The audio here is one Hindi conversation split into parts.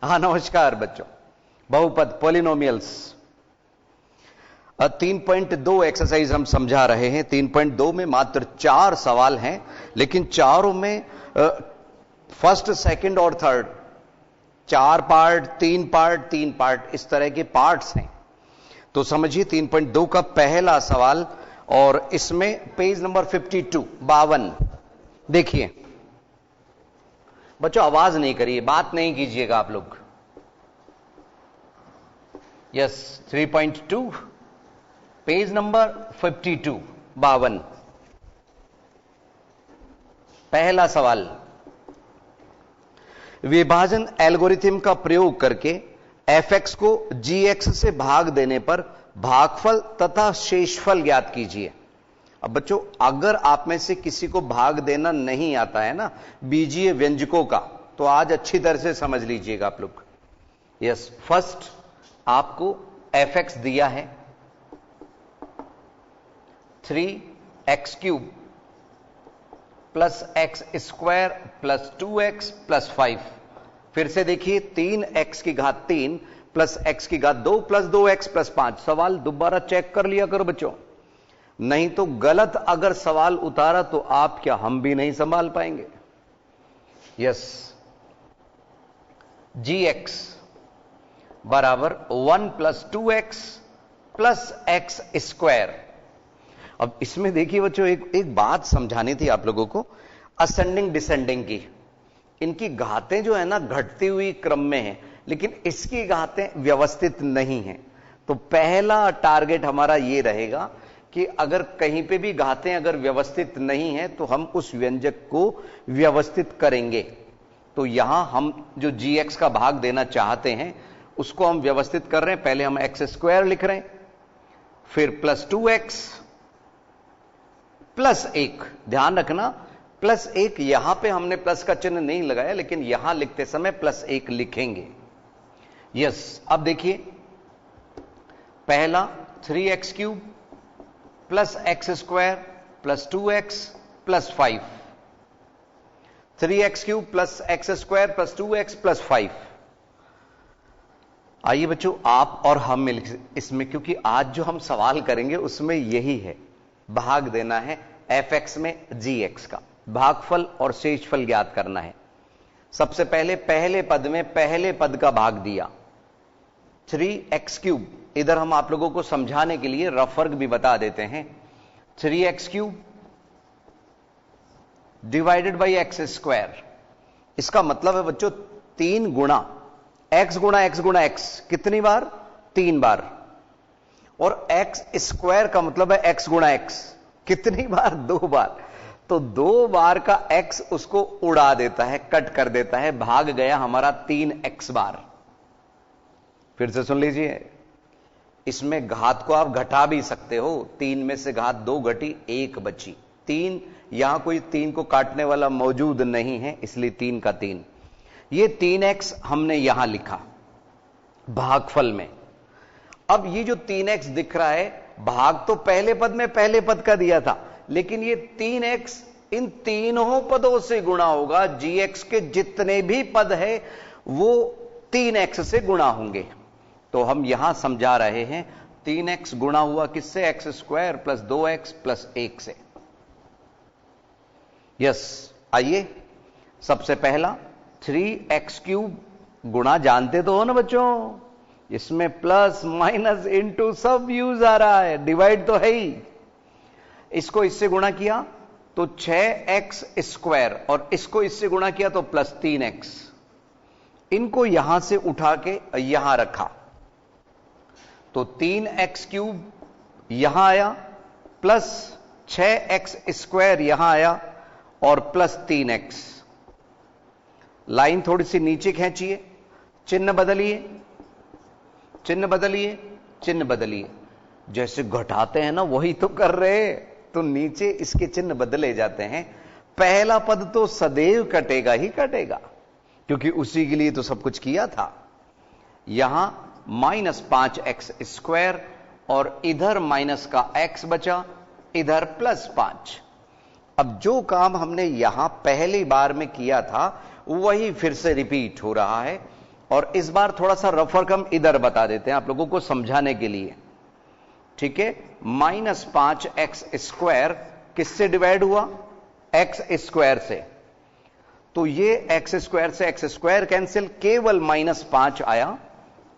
हाँ नमस्कार बच्चों, बहुपद पॉलिनोमियल्स 3.2 एक्सरसाइज हम समझा रहे हैं। 3.2 में मात्र 4 सवाल हैं, लेकिन चारों में फर्स्ट, सेकंड और थर्ड 4 पार्ट, 3 पार्ट, 3 पार्ट, इस तरह के पार्ट्स हैं। तो समझिए 3.2 का पहला सवाल, और इसमें पेज नंबर 52 देखिए बच्चों, आवाज नहीं करिए, बात नहीं कीजिएगा आप लोग। यस 3.2 पेज नंबर 52 पहला सवाल, विभाजन एल्गोरिथम का प्रयोग करके fx को gx से भाग देने पर भागफल तथा शेषफल ज्ञात कीजिए। अब बच्चों, अगर आप में से किसी को भाग देना नहीं आता है ना बीजीय व्यंजकों का, तो आज अच्छी तरह से समझ लीजिएगा आप लोग। यस, फर्स्ट आपको fx दिया है 3x³ plus x square plus 2x plus 5। फिर से देखिए 3x की घात 3 प्लस x की घात 2 प्लस 2x प्लस 5। सवाल दोबारा चेक कर लिया करो बच्चों, नहीं तो गलत अगर सवाल उतारा तो आप क्या, हम भी नहीं संभाल पाएंगे। यस, gx बराबर 1 plus 2x plus x square. अब इसमें देखिए बच्चों, एक बात समझानी थी आप लोगों को, असेंडिंग डिसेंडिंग की। इनकी घातें जो है ना घटती हुई क्रम में है, लेकिन इसकी घातें व्यवस्थित नहीं है। तो पहला टारगेट हमारा ये रहेगा कि अगर कहीं पे भी घातें अगर व्यवस्थित नहीं है तो हम उस व्यंजक को व्यवस्थित करेंगे। तो यहां हम जो gx का भाग देना चाहते हैं उसको हम व्यवस्थित कर रहे हैं। पहले हम x² लिख रहे हैं, फिर प्लस 2x प्लस 1। ध्यान रखना प्लस 1, यहां पे हमने प्लस का चिन्ह नहीं लगाया, लेकिन यहां लिखते समय प्लस 1 लिखेंगे। यस, अब देखिए पहला 3x³ plus x² plus 2x plus 5। 3x³ plus x² plus 2x plus 5। आइए बच्चों, आप और हम मिल इसमें, क्योंकि आज जो हम सवाल करेंगे उसमें यही है, भाग देना है fx में gx का, भागफल और शेषफल ज्ञात करना है। सबसे पहले पहले पद में पहले पद का भाग दिया 3x³। इधर हम आप लोगों को समझाने के लिए रफ वर्क भी बता देते हैं। 3x³ divided by x²। इसका मतलब है बच्चों 3 गुणा x गुणा x गुणा x। कितनी बार? 3 बार। और x² का मतलब है x गुणा x। कितनी बार? 2 बार। तो 2 बार का x उसको उड़ा देता है, कट कर देता है, भाग गया हमारा 3x बार। फिर से सुन लीजिए, इसमें घात को आप घटा भी सकते हो। 3 में से घात 2 घटी, 1 बची। 3, यहां कोई 3 को काटने वाला मौजूद नहीं है, इसलिए 3 का 3। ये 3x हमने यहां लिखा भागफल में। अब ये जो 3x दिख रहा है, भाग तो पहले पद में पहले पद का दिया था, लेकिन ये 3x इन तीनों पदों से गुणा होगा। gx के जितने भी पद है वो 3x से गुणा होंगे। तो हम यहां समझा रहे हैं 3x गुणा हुआ किससे? x² प्लस 2x प्लस 1 से। यस, आइए सबसे पहला 3x³ गुणा जानते तो हो ना बच्चों, इसमें प्लस माइनस इनटू सब यूज आ रहा है, डिवाइड तो है ही। इसको इससे गुणा किया तो 6x², और इसको इससे गुणा किया तो प्लस 3x। इनको यहां से उठा के यहां रखा तो 3x³ यहां आया, प्लस 6x² यहां आया, और प्लस 3x। लाइन थोड़ी सी नीचे खींचिए, चिन्ह बदलिए, चिन्ह बदलिए, चिन्ह बदलिए। जैसे घटाते हैं ना वही तो कर रहे, तो नीचे इसके चिन्ह बदले जाते हैं। पहला पद तो सदैव कटेगा ही कटेगा, क्योंकि उसी के लिए तो सब कुछ किया था। यहां -5x², और इधर माइनस का x बचा, इधर +5। अब जो काम हमने यहां पहली बार में किया था वही फिर से रिपीट हो रहा है। और इस बार थोड़ा सा रफ रकम इधर बता देते हैं आप लोगों को समझाने के लिए, ठीक है। -5x² किससे डिवाइड हुआ? x² से। तो ये x² से x² कैंसिल, केवल -5 आया,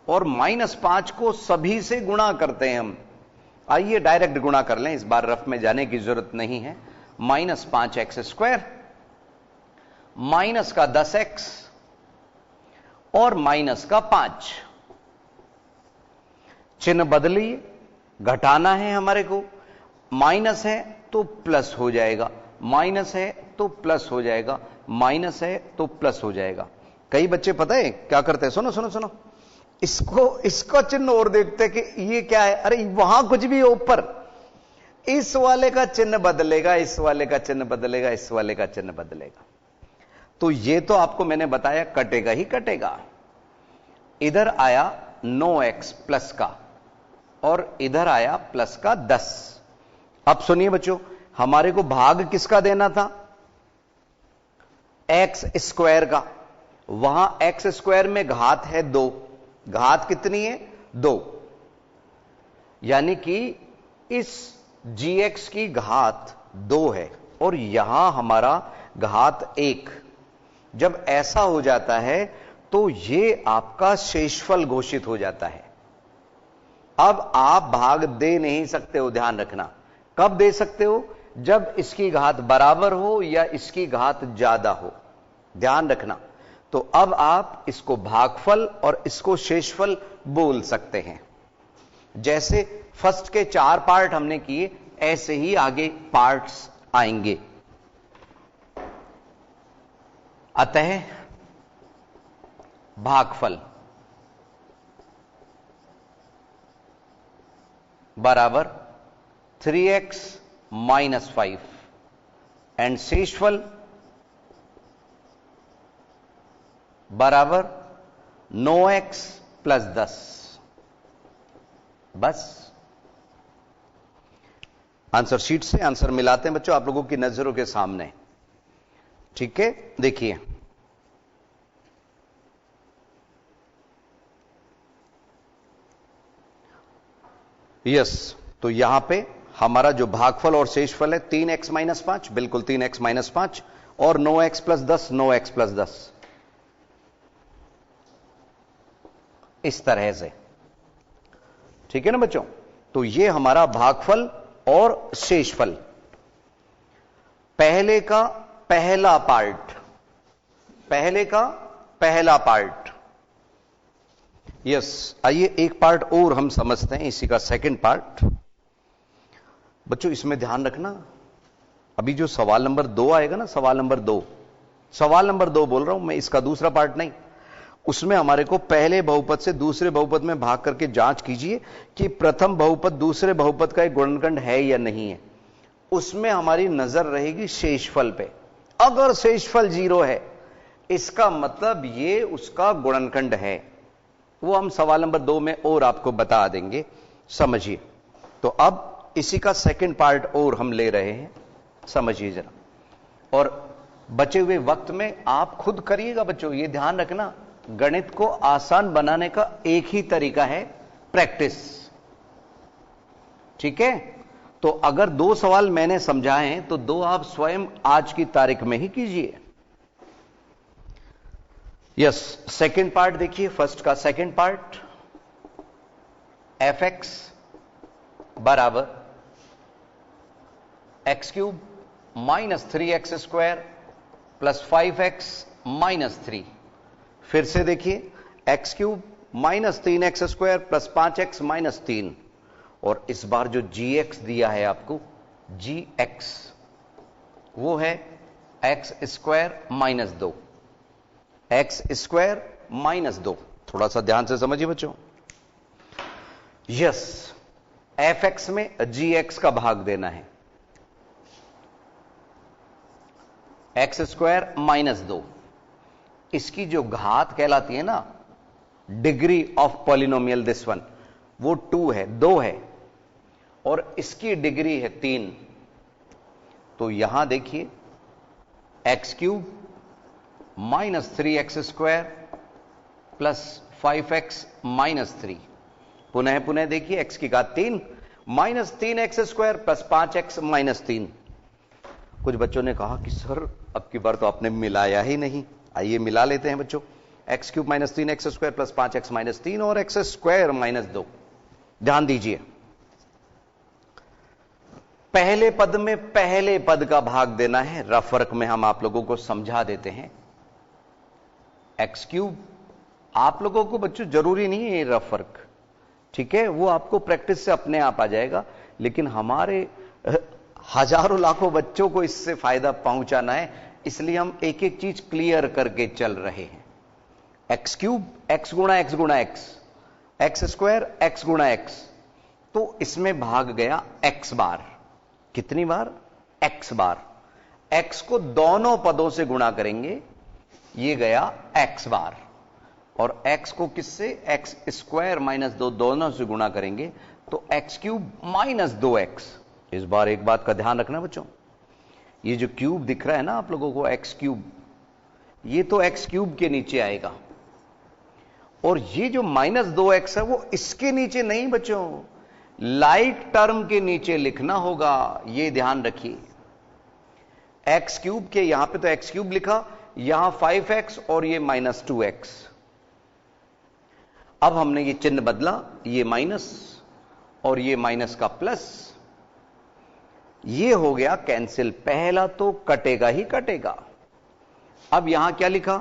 और -5 को सभी से गुणा करते हैं हम। आइए डायरेक्ट गुणा कर लें, इस बार रफ में जाने की जरूरत नहीं है। -5x² माइनस का 10x और माइनस का 5, चिन्ह बदलिए, घटाना है हमारे को। माइनस है तो प्लस हो जाएगा, माइनस है तो प्लस हो जाएगा, माइनस है तो प्लस हो जाएगा। कई बच्चे पता है क्या करते हैं, सुनो सुनो सुनो, इसका चिन्ह और देखते कि ये क्या है, अरे वहां कुछ भी ऊपर, इस वाले का चिन्ह बदलेगा, इस वाले का चिन्ह बदलेगा, इस वाले का चिन्ह बदलेगा। तो ये तो आपको मैंने बताया कटेगा ही कटेगा। इधर आया 9x प्लस का और इधर आया प्लस का 10। अब सुनिए बच्चों, हमारे को भाग किसका देना था? x² का। वहां x² में घात है 2, घात कितनी है? 2, यानी कि इस gx की घात 2 है और यहां हमारा घात 1। जब ऐसा हो जाता है तो ये आपका शेषफल घोषित हो जाता है। अब आप भाग दे नहीं सकते हो, ध्यान रखना। कब दे सकते हो? जब इसकी घात बराबर हो या इसकी घात ज्यादा हो, ध्यान रखना। तो अब आप इसको भागफल और इसको शेषफल बोल सकते हैं। जैसे फर्स्ट के 4 पार्ट हमने किए, ऐसे ही आगे पार्ट्स आएंगे। अतः भागफल बराबर 3x - 5 एंड शेषफल बराबर 9x + 10। बस आंसर शीट से आंसर मिलाते हैं बच्चों, आप लोगों की नजरों के सामने, ठीक है। देखिए यस, तो यहां पे हमारा जो भागफल और शेषफल है 3x - 5, बिल्कुल 3x - 5, और 9x + 10, 9x + 10, इस तरह से, ठीक है ना बच्चों। तो ये हमारा भागफल और शेषफल। पहले का पहला पार्ट, पहले का पहला पार्ट, यस। आइए एक पार्ट और हम समझते हैं, इसी का सेकंड पार्ट। बच्चों इसमें ध्यान रखना, अभी जो सवाल नंबर 2 आएगा ना, सवाल नंबर 2 बोल रहा हूं मैं, इसका दूसरा पार्ट नहीं। उसमें हमारे को पहले बहुपद से दूसरे बहुपद में भाग करके जांच कीजिए कि प्रथम बहुपद दूसरे बहुपद का एक गुणनखंड है या नहीं है। उसमें हमारी नजर रहेगी शेषफल पे। अगर शेषफल 0 है, इसका मतलब ये उसका गुणनखंड है। वो हम सवाल नंबर 2 में और आपको बता देंगे, समझिए। तो अब इसी का सेकंड पार्ट और हम ले रहे हैं, समझिए जरा। और बचे हुए वक्त में आप खुद करिएगा बच्चों, ये ध्यान रखना, गणित को आसान बनाने का एक ही तरीका है, प्रैक्टिस, ठीक है। तो अगर 2 सवाल मैंने समझाए हैं तो 2 आप स्वयं आज की तारीख में ही कीजिए। यस, सेकंड पार्ट देखिए, फर्स्ट का सेकंड पार्ट, fx बराबर x³ - 3x² + 5x - 3। फिर से देखिए, x³ - 3x² + 5x - 3, और इस बार जो gx दिया है आपको, gx वो है x² - 2, x² - 2। थोड़ा सा ध्यान से समझिए बच्चों। यस, fx में gx का भाग देना है, x² - 2। इसकी जो घात कहलाती है ना, degree of polynomial, this one, वो 2 है, 2 है, और इसकी डिग्री है 3। तो यहां देखिए, x³ - 3x² plus 5x minus 3। पुनः पुनः देखिए, x की घात 3 minus 3x square plus 5x minus 3। कुछ बच्चों ने कहा कि सर अब की बार तो आपने मिलाया ही नहीं। आइए मिला लेते हैं बच्चों। X cube minus 3x square plus 5x minus 3 और एक्स स्क्वायर माइनस 2। ध्यान दीजिए, पहले पद में पहले पद का भाग देना है। रफ वर्क में हम आप लोगों को समझा देते हैं। एक्स क्यूब आप लोगों को बच्चों जरूरी नहीं है ये रफ वर्क, ठीक है, वो आपको प्रैक्टिस से अपने आप आ जाएगा, लेकिन हमारे हजारों लाखों बच्चों को इससे फायदा पहुंचाना है, इसलिए हम एक एक चीज क्लियर करके चल रहे हैं। एक्स क्यूब एक्स गुणा एक्स गुणा एक्स, एक्स स्क्वायर एक्स गुणा एक्स, तो इसमें भाग गया एक्स बार। कितनी बार? एक्स बार। एक्स को दोनों पदों से गुणा करेंगे, ये गया एक्स बार, और एक्स को किससे? एक्स स्क्वायर माइनस 2 दोनों से गुणा करेंगे तो एक्स क्यूब माइनस 2x। इस बार एक बात का ध्यान रखना बच्चों, ये जो क्यूब दिख रहा है ना आप लोगों को, एक्स क्यूब, ये तो एक्स क्यूब के नीचे आएगा, और ये जो माइनस 2x है वो इसके नीचे नहीं बच्चों, लाइक टर्म के नीचे लिखना होगा। ये ध्यान रखिए, एक्स क्यूब के यहां पे तो एक्स क्यूब लिखा, यहां 5x और ये माइनस 2x। अब हमने ये चिन्ह बदला, ये माइनस और ये माइनस का प्लस, ये हो गया कैंसिल। पहला तो कटेगा ही कटेगा। अब यहां क्या लिखा?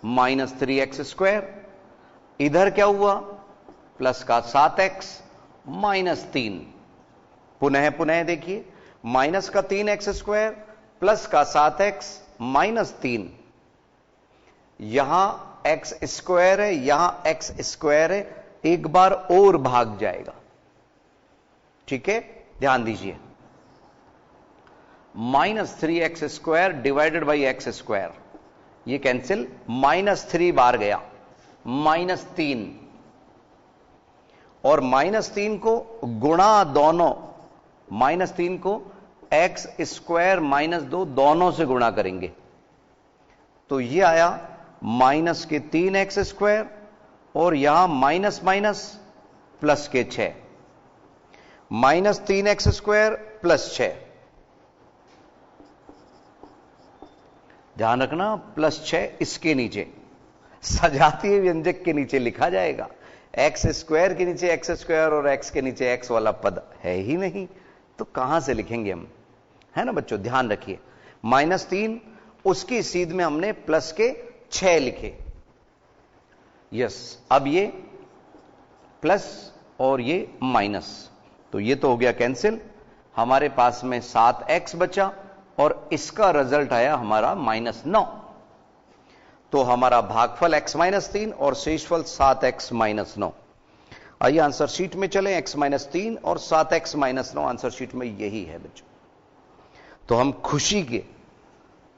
माइनस 3x स्क्वायर, इधर क्या हुआ? प्लस का 7x माइनस 3। पुनः पुनः देखिए, माइनस का 3x स्क्वायर प्लस का 7x माइनस 3। यहां x स्क्वायर है, यहां x स्क्वायर है, एक बार और भाग जाएगा, ठीक है, ध्यान दीजिए। Minus 3x square divided by x square, ये कैंसिल, माइनस 3 बार गया, माइनस 3, और माइनस 3 को गुणा दोनों, माइनस 3 को एक्स स्क्वायर माइनस 2 दोनों से गुणा करेंगे तो ये आया माइनस के 3x स्क्वायर, और यहां माइनस माइनस प्लस के 6, माइनस 3x स्क्वायर प्लस 6। ध्यान रखना, प्लस 6 इसके नीचे, सजातीय व्यंजक के नीचे लिखा जाएगा। एक्स स्क्वायर के नीचे एक्स स्क्वायर और एक्स के नीचे एक्स वाला पद है ही नहीं, तो कहां से लिखेंगे हम, है ना बच्चों? ध्यान रखिए, माइनस 3 उसकी सीध में हमने प्लस के 6 लिखे। यस, अब ये प्लस और ये माइनस, तो ये तो हो गया कैंसिल। हमारे पास में 7x बचा और इसका रिजल्ट आया हमारा माइनस 9। तो हमारा भागफल x माइनस 3 और शेषफल 7x माइनस 9। आइए आंसर शीट में चलें। x माइनस 3 और 7x माइनस 9 आंसर शीट में यही है बच्चों। तो हम खुशी के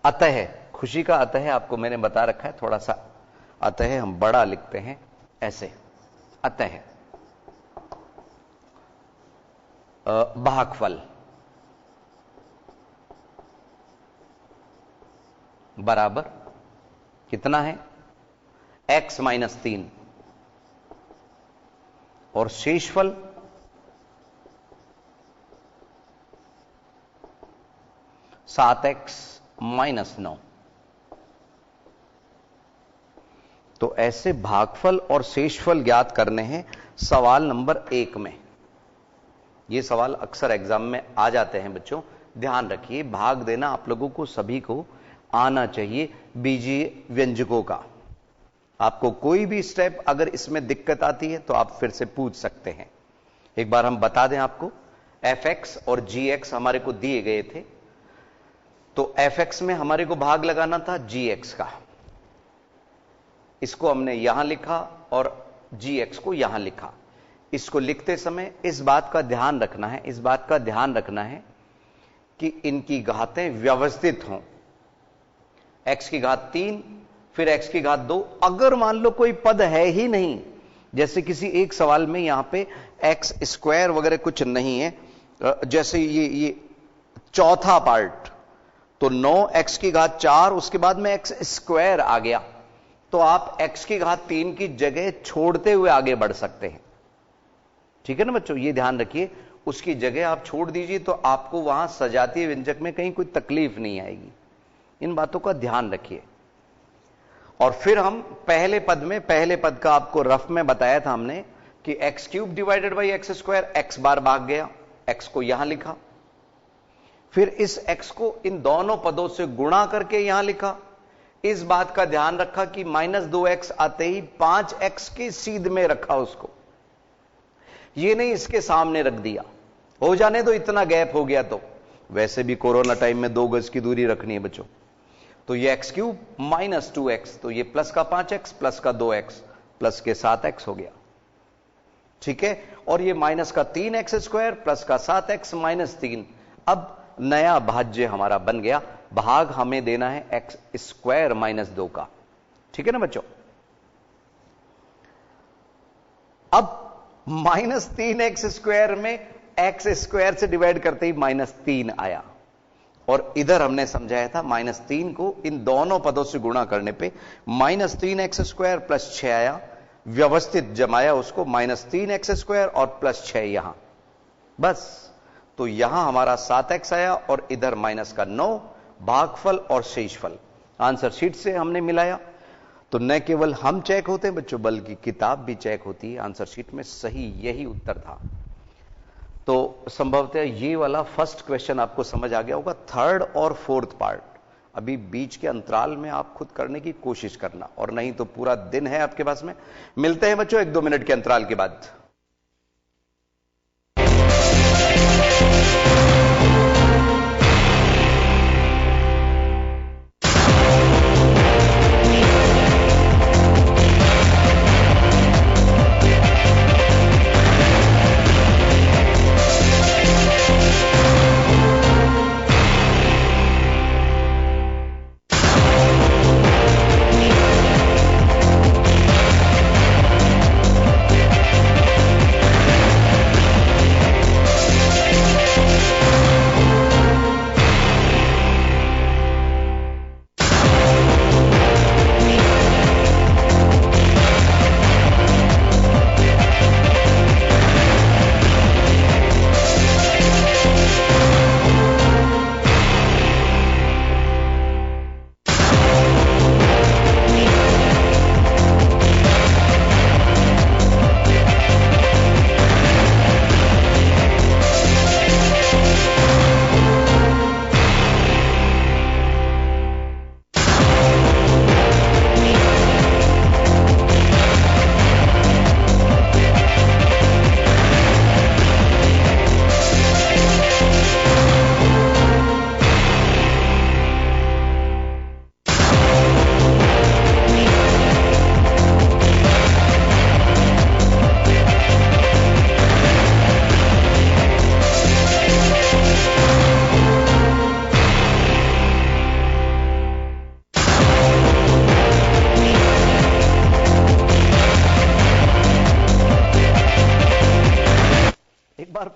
अतः, खुशी का अतः आपको मैंने बता रखा है, थोड़ा सा अतः हम बड़ा लिखते हैं ऐसे, अतः भागफल बराबर कितना है? x माइनस 3 और शेषफल सात एक्स माइनस 9। तो ऐसे भागफल और शेषफल ज्ञात करने हैं सवाल नंबर 1 में। ये सवाल अक्सर एग्जाम में आ जाते हैं बच्चों, ध्यान रखिए। भाग देना आप लोगों को सभी को आना चाहिए बीजीय व्यंजकों का। आपको कोई भी स्टेप अगर इसमें दिक्कत आती है तो आप फिर से पूछ सकते हैं। एक बार हम बता दें आपको, fx और gx हमारे को दिए गए थे, तो fx में हमारे को भाग लगाना था gx का, इसको हमने यहां लिखा और gx को यहां लिखा। इसको लिखते समय इस बात का ध्यान रखना है, इस बात का ध्यान रखना है कि इनकी घातें व्यवस्थित हों। x की घात 3 फिर x की घात 2। अगर मान लो कोई पद है ही नहीं, जैसे किसी एक सवाल में यहां पे x स्क्वायर वगैरह कुछ नहीं है, जैसे ये चौथा पार्ट, तो 9x की घात 4 उसके बाद में x स्क्वायर आ गया, तो आप x की घात 3 की जगह छोड़ते हुए आगे बढ़ सकते हैं। ठीक है ना बच्चों, ये ध्यान रखिए, उसकी जगह आप छोड़ दीजिए तो आपको वहां सजातीय व्यंजक में कहीं कोई तकलीफ नहीं आएगी। इन बातों का ध्यान रखिए। और फिर हम पहले पद का आपको रफ में बताया था हमने कि x cube divided by x square, x बार भाग गया, एक्स को यहां लिखा, फिर इस एक्स को इन दोनों पदों से गुणा करके यहां लिखा। इस बात का ध्यान रखा कि -2x आते ही 5x की सीध में रखा उसको, ये नहीं इसके सामने रख दिया। हो जाने दो, इतना गैप हो गया तो वैसे भी कोरोना टाइम में 2 गज की दूरी रखनी है बच्चों। तो ये एक्स क्यूब -2x, तो ये प्लस का 5x प्लस का 2x प्लस के 7x हो गया। ठीक है, और ये माइनस का 3x स्क्वायर प्लस का 7x -3। अब नया भाज्य हमारा बन गया, भाग हमें देना है एक्स स्क्वायर -2 का। ठीक है ना बच्चों। अब -3x स्क्वायर में एक्स स्क्वायर से डिवाइड करते ही -3 आया, और इधर हमने समझाया था -3 को इन दोनों पदों से गुणा करने पे -3x स्क्वायर प्लस 6 आया, व्यवस्थित जमाया उसको -3x स्क्वायर और प्लस 6 यहां, बस। तो यहां हमारा 7x आया और इधर -9, भागफल और शेषफल आंसर शीट से हमने मिलाया। तो न केवल हम चेक होते हैं बच्चों, बल्कि किताब भी चेक होती है। आंसर शीट में सही यही उत्तर था। तो संभवतः ये वाला फर्स्ट क्वेश्चन आपको समझ आ गया होगा। थर्ड और फोर्थ पार्ट अभी बीच के अंतराल में आप खुद करने की कोशिश करना, और नहीं तो पूरा दिन है आपके पास में। मिलते हैं बच्चों 1-2 मिनट के अंतराल के बाद।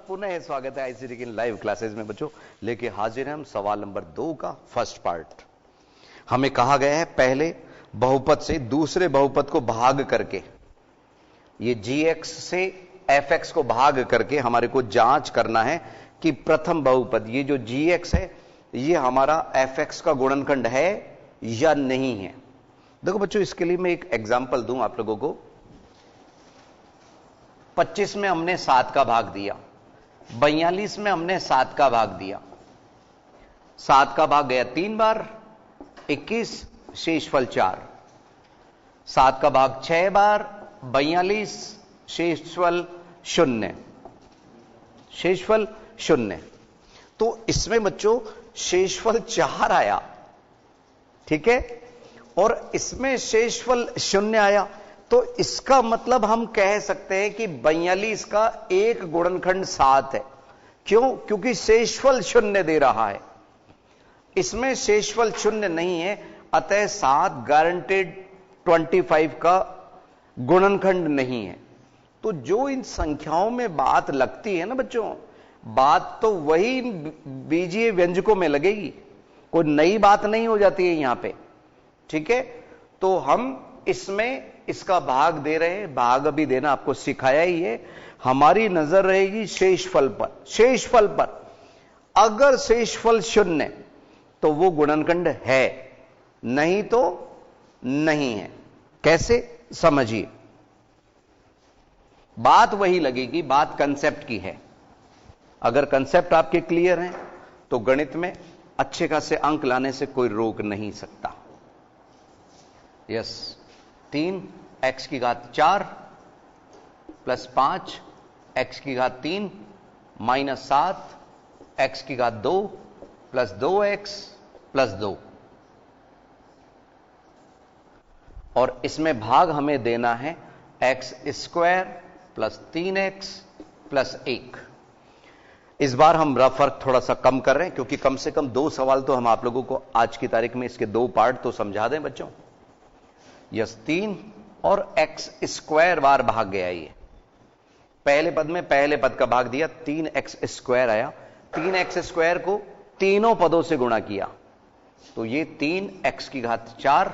पुनः स्वागत है आईसीटी की लाइव क्लासेस में बच्चों। लेके हाजिर हैं हम सवाल नंबर 2 का फर्स्ट पार्ट। हमें कहा गया है पहले बहुपद से दूसरे बहुपद को भाग करके, ये gx से fx को भाग करके हमारे को जांच करना है कि प्रथम बहुपद ये जो gx है ये हमारा fx का गुणनखंड है या नहीं है। देखो बच्चों, इसके लिए मैं एक एग्जांपल दूं आप लोगों को। 25 में हमने 7 का भाग दिया, 42 में हमने 7 का भाग दिया, 7 का भाग गया 3 बार, 21 शेषफल 4, 7 का भाग 6 बार, 42 शेषफल 0, शेषफल 0। तो इसमें बच्चों शेषफल 4 आया, ठीक है, और इसमें शेषफल 0 आया। तो इसका मतलब हम कह सकते हैं कि 42 का एक गुणनखंड 7 है। क्यों? क्योंकि शेषफल 0 दे रहा है, इसमें शेषफल 0 नहीं है, अतः 7 गारंटेड 25 का गुणनखंड नहीं है। तो जो इन संख्याओं में बात लगती है ना बच्चों, बात तो वही बीजीय व्यंजकों में लगेगी, कोई नई बात नहीं हो जाती है यहां पे, ठीक है। तो हम इसमें इसका भाग दे रहे हैं, भाग अभी देना आपको सिखाया ही है। हमारी नजर रहेगी शेषफल पर। शेषफल पर अगर शेषफल शून्य तो वो गुणनखंड है, नहीं तो नहीं है। कैसे, समझिए। बात वही लगेगी, बात कंसेप्ट की है। अगर कंसेप्ट आपके क्लियर हैं तो गणित में अच्छे खासे अंक लाने से कोई रोक नहीं सकता। Yes, 3x⁴ plus 5x⁻³ minus 7x⁻² plus 2x plus 2, और इसमें भाग हमें देना है x² प्लस 3x प्लस 1। इस बार हम रफ फर्क थोड़ा सा कम कर रहे हैं, क्योंकि कम से कम 2 सवाल तो हम आप लोगों को आज की तारीख में इसके 2 पार्ट तो समझा दें बच्चों। यस, 3 और x² बार भाग गया। ये पहले पद में पहले पद का भाग दिया, 3x² आया। 3x² को तीनों पदों से गुणा किया तो ये 3x⁴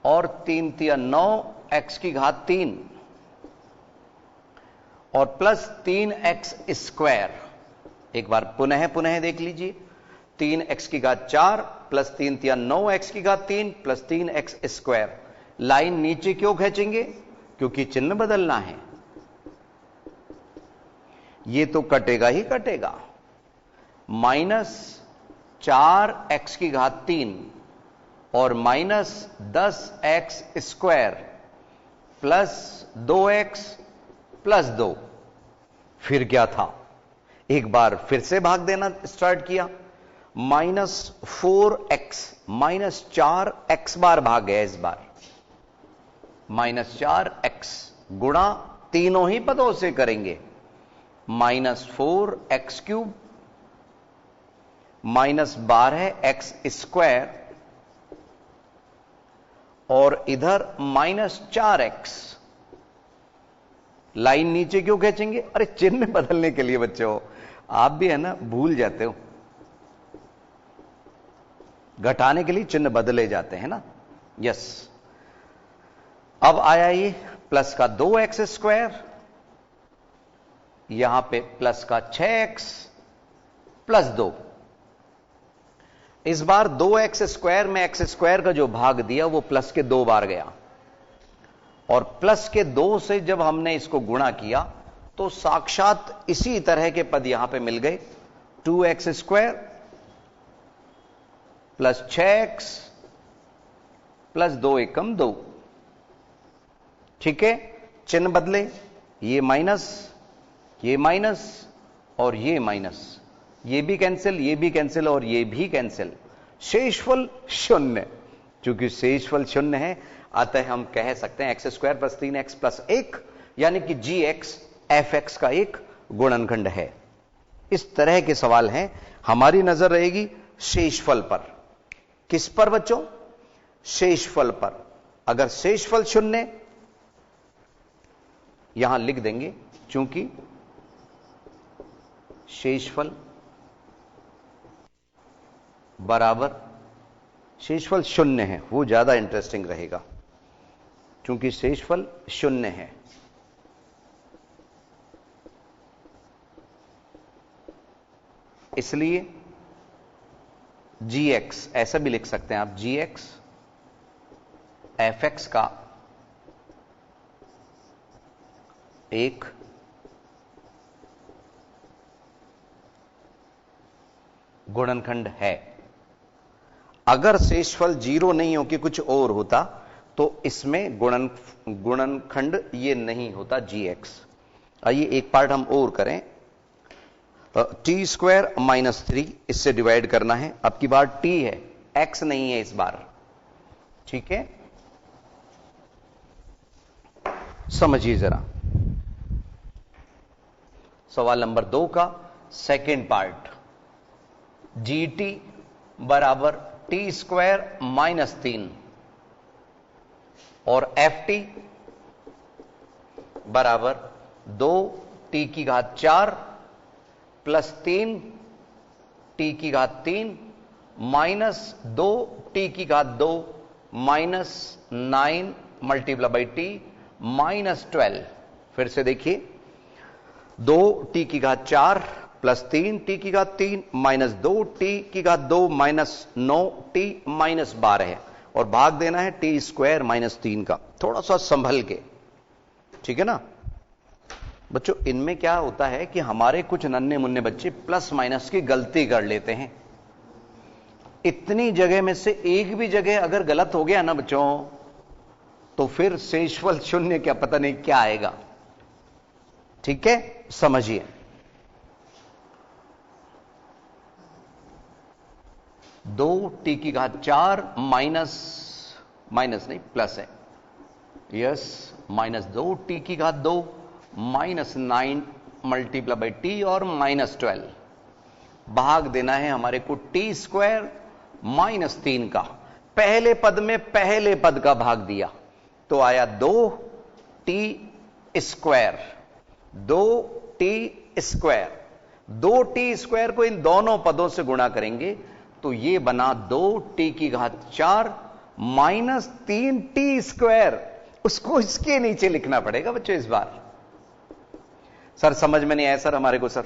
और 3 × 9x⁻³ और प्लस 3x²। एक बार पुनः देख लीजिए, 3x⁴ plus 3 × 9x⁻³ plus 3x²। Line नीचे क्यों खींचेंगे? क्योंकि चिन्ह बदलना है। ये तो कटेगा ही कटेगा। -4x⁻³ और -10x² प्लस 2x प्लस 2। फिर क्या था? एक बार फिर से भाग देना स्टार्ट किया। -4x -4x बार भाग गया। इस बार -4x गुणा तीनों ही पदों से करेंगे। -4x³ -12x² और इधर -4x। लाइन नीचे क्यों खींचेंगे? अरे चिन्ह बदलने के लिए बच्चों, आप भी है ना भूल जाते हो। घटाने के लिए चिन्ह बदले जाते हैं ना। यस, अब आया ये प्लस का 2x², यहां पे प्लस का 6x प्लस 2। इस बार 2x² में x² का जो भाग दिया वो प्लस के 2 बार गया, और प्लस के 2 से जब हमने इसको गुणा किया तो साक्षात इसी तरह के पद यहां पे मिल गए। 2x² प्लस 6x प्लस 2 एकम 2। ठीक है, चिन्ह बदले, ये माइनस और ये माइनस, ये भी कैंसिल, ये भी कैंसिल और ये भी कैंसिल। शेषफल शून्य। चूंकि शेषफल शून्य है अतः हम कह सकते हैं x² प्लस 3x प्लस 1 यानी कि gx fx का एक गुणनखंड है। इस तरह के सवाल हैं। हमारी नजर रहेगी शेषफल पर। किस पर बच्चों? शेषफल पर। अगर शेषफल शून्य, यहां लिख देंगे चूंकि शेषफल बराबर शेषफल शून्य है, वो ज्यादा इंटरेस्टिंग रहेगा। चूंकि शेषफल शून्य है, इसलिए gx ऐसा भी लिख सकते हैं आप, gx fx का एक गुणनखंड है। अगर शेषफल 0 नहीं हो कि कुछ और होता तो इसमें गुणनखंड ये नहीं होता gx। आइए एक पार्ट हम और करें। t² - 3 इससे डिवाइड करना है। अब की बार t है, x नहीं है इस बार। ठीक है, समझिए जरा सवाल नंबर 2 का सेकेंड पार्ट। gt बराबर t² - 3 और ft बराबर 2t⁴ plus 3t⁵ minus 2t⁵ -9 multiply by T -12। फिर से देखिए, 2t की घात 4 प्लस 3t की घात 3 माइनस 2t की घात 2 माइनस 9t माइनस 12 है, और भाग देना है टी स्क्वायर -3 का। थोड़ा सा संभल के, ठीक है ना बच्चों। इनमें क्या होता है कि हमारे कुछ नन्हे मुन्ने बच्चे प्लस माइनस की गलती कर लेते हैं। इतनी जगह में से एक भी जगह अगर गलत हो गया ना बच्चों, तो फिर शेषफल शून्य क्या पता नहीं क्या आएगा। ठीक है, समझिए। दो टी की घात 4 माइनस नहीं प्लस है, यस, -2t की घात 2 -9 मल्टीप्लाई बाई टी और -12। भाग देना है हमारे को टी स्क्वायर -3 का। पहले पद में पहले पद का भाग दिया तो आया 2t स्क्वायर। 2t स्क्वायर को इन दोनों पदों से गुणा करेंगे तो ये बना 2t की घात 4 -3t स्क्वायर। उसको इसके नीचे लिखना पड़ेगा बच्चों इस बार। सर समझ में नहीं आया सर हमारे को। सर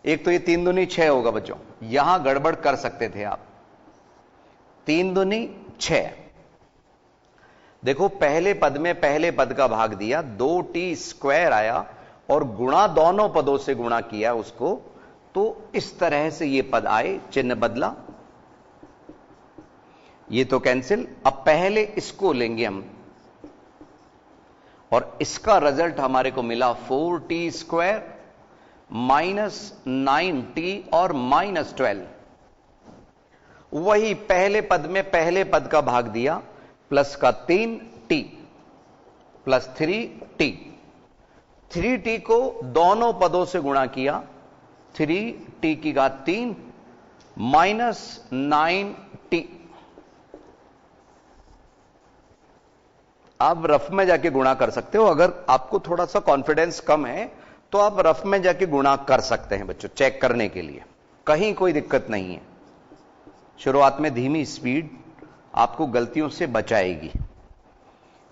एक तो ये 3 दूनी 6 होगा बच्चों, यहां गड़बड़ कर सकते थे आप। 3 दूनी 6। देखो पहले पद में पहले पद का भाग दिया, 2t स्क्वायर आया और गुणा दोनों पदों से गुणा किया उसको, तो इस तरह से ये पद आए, चिन्ह बदला, ये तो कैंसिल। अब पहले इसको लेंगे हम और इसका रिजल्ट हमारे को मिला 4t स्क्वायर -9t और -12। वही पहले पद में पहले पद का भाग दिया, प्लस का 3t प्लस 3t। 3t को दोनों पदों से गुणा किया, 3t की घात 3 -9t। आप रफ में जाके गुणा कर सकते हो। अगर आपको थोड़ा सा कॉन्फिडेंस कम है तो आप रफ में जाके गुणा कर सकते हैं बच्चों, चेक करने के लिए, कहीं कोई दिक्कत नहीं है। शुरुआत में धीमी स्पीड आपको गलतियों से बचाएगी।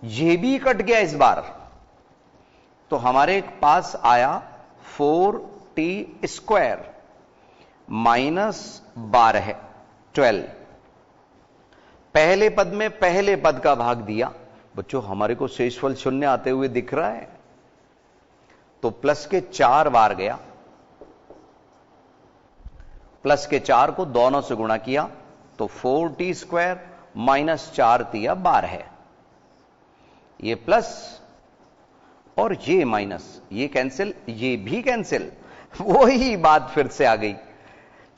यह भी कट गया इस बार, तो हमारे पास आया 4t स्क्वायर -12। पहले पद में पहले पद का भाग दिया बच्चों, हमारे को शेषफल शून्य आते हुए दिख रहा है, तो प्लस के 4 बार गया, प्लस के 4 को दोनों से गुणा किया तो 4t स्क्वायर -4t 12 है। ये प्लस और ये माइनस, ये कैंसिल, ये भी कैंसिल। वही बात फिर से आ गई,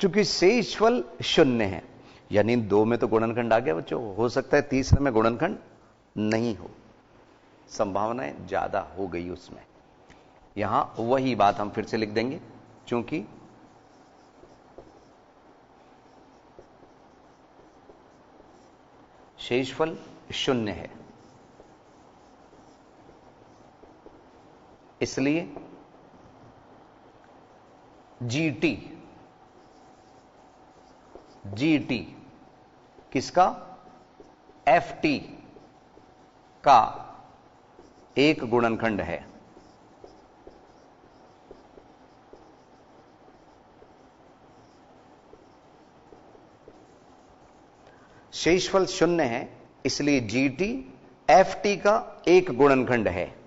चूंकि शेषफल शून्य है, यानी 2 में तो गुणनखंड आ गया बच्चों। हो सकता है तीसरे में गुणनखंड नहीं हो, संभावनाएं ज्यादा हो गई उसमें। यहां वही बात हम फिर से लिख देंगे, चूंकि शेषफल शून्य है, इसलिए जीटी किसका, एफटी का एक गुणनखंड है। शेषफल शून्य है, इसलिए जीटी एफटी का एक गुणनखंड है।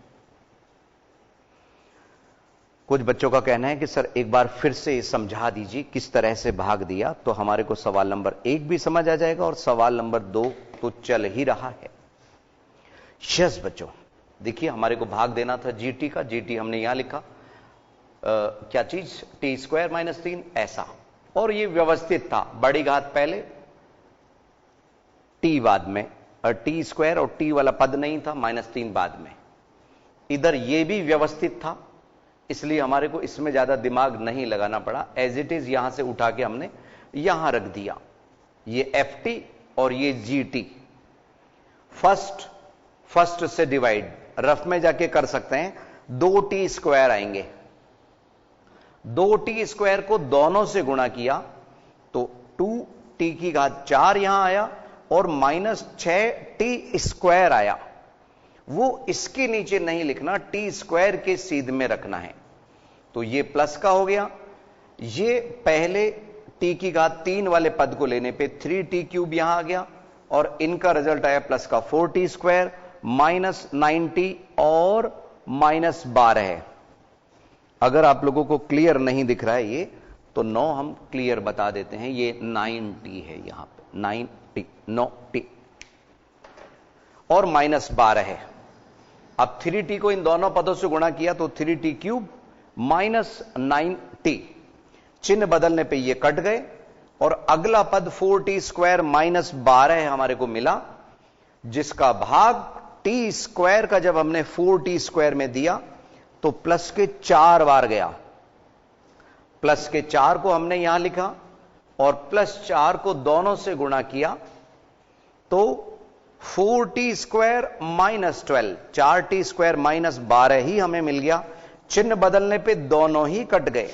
कुछ बच्चों का कहना है कि सर एक बार फिर से समझा दीजिए किस तरह से भाग दिया, तो हमारे को सवाल नंबर 1 भी समझ आ जाएगा और सवाल नंबर 2 तो चल ही रहा है। यस बच्चों, देखिए हमारे को भाग देना था जीटी का, जीटी हमने यहां लिखा, क्या चीज, टी स्क्वायर -3 ऐसा, और ये व्यवस्थित था, बड़ी घात पहले टी बाद में, और टी स्क्वायर और टी वाला पद नहीं था, -3 बाद में। इधर ये भी व्यवस्थित था, इसलिए हमारे को इसमें ज्यादा दिमाग नहीं लगाना पड़ा, एज इट इज यहां से उठा के हमने यहां रख दिया। ये एफटी और ये जीटी फर्स्ट से डिवाइड, रफ में जाके कर सकते हैं, 2t स्क्वायर आएंगे। 2t स्क्वायर को दोनों से गुणा किया तो 2t की घात 4 यहां आया, और -6t² आया, वो इसके नीचे नहीं लिखना, t² के सीध में रखना है। तो ये प्लस का हो गया, ये पहले t की घात 3 वाले पद को लेने पे 3t³ यहां आ गया, और इनका रिजल्ट आया प्लस का 4t² -9t और -12 है। अगर आप लोगों को क्लियर नहीं दिख रहा है ये, तो 9 हम क्लियर बता देते हैं, ये 9t है, यहां पे 9t 9t और -12 है। अब 3t को इन दोनों पदों से गुणा किया तो 3t³ -9t, चिन्ह बदलने पे ये कट गए, और अगला पद 4t² -12 हमारे को मिला, जिसका भाग t² का जब हमने 4t² में दिया तो प्लस के 4 बार गया। प्लस के 4 को हमने यहां लिखा और +4 को दोनों से गुणा किया तो 4t² -12, 4t² -12 ही हमें मिल गया। चिन्ह बदलने पे दोनों ही कट गए,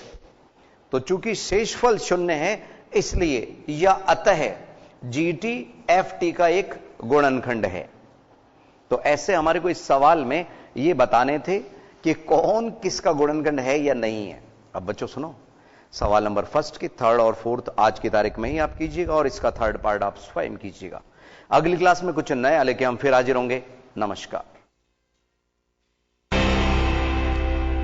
तो चूंकि शेषफल 0 है इसलिए या अतः GT FT का एक गुणनखंड है। तो ऐसे हमारे को इस सवाल में ये बताने थे कि कौन किसका गुणनखंड है या नहीं है। अब बच्चों सुनो, सवाल नंबर 1 की 3rd और 4th आज की तारीख में ही आप कीजिएगा, और इसका 3rd पार्ट आप स्वयं कीजिएगा। अगली क्लास में कुछ नया लेके हम फिर हाजिर होंगे। नमस्कार।